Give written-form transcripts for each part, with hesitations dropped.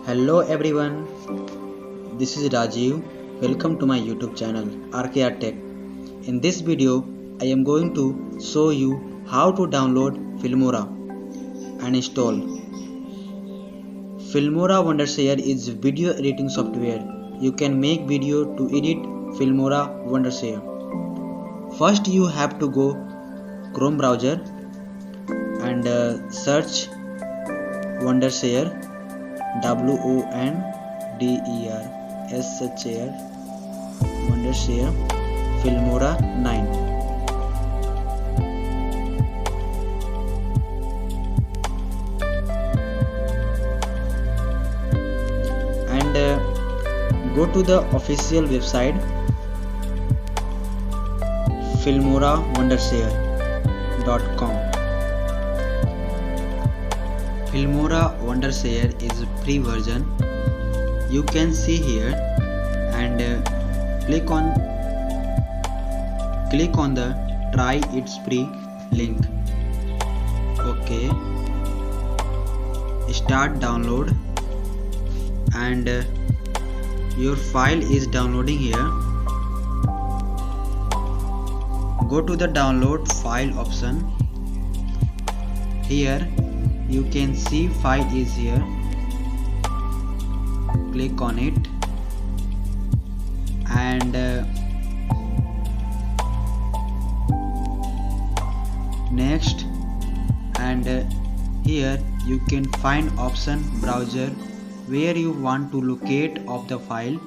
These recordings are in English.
Hello everyone, this is Rajiv. Welcome to my YouTube channel RKRTECH. In this video, I am going to show you how to download Filmora and install. Filmora Wondershare is video editing software. You can make video to edit Filmora Wondershare. First you have to go Chrome browser and search Wondershare, WONDERSHARE, Wondershare Filmora 9. And go to the official website filmorawondershare.com. Filmora Wondershare is a free version. You can see here and click on the try it's free link. Okay, start download and your file is downloading here. Go to the download file option. Here you can see file is here. Click on it and next, and here you can find option browser where you want to locate of the file.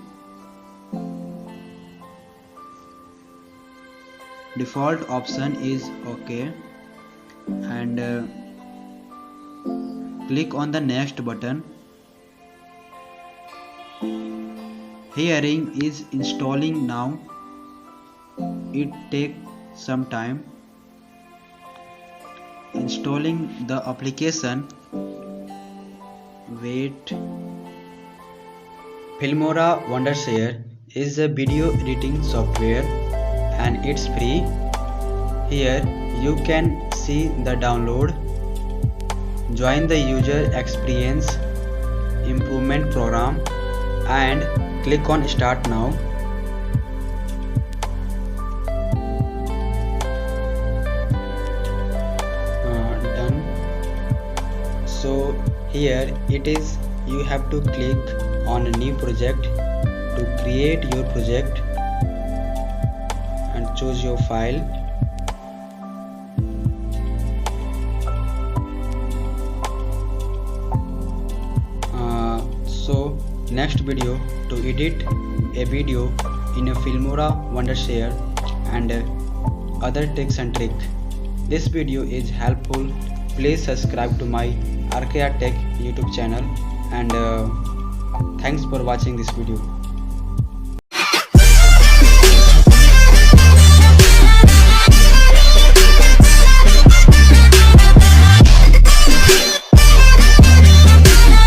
Default option is okay and click on the next button. Hearing is installing now. It takes some time. Installing the application. Wait. Filmora Wondershare is a video editing software and it's free. Here you can see the download. Join the user experience improvement program and click on start now. Done. So here it is, you have to click on a new project to create your project and choose your file. So next video to edit a video in a Filmora Wondershare and other tips and tricks. This video is helpful. Please subscribe to my RKRTECH YouTube channel and thanks for watching this video.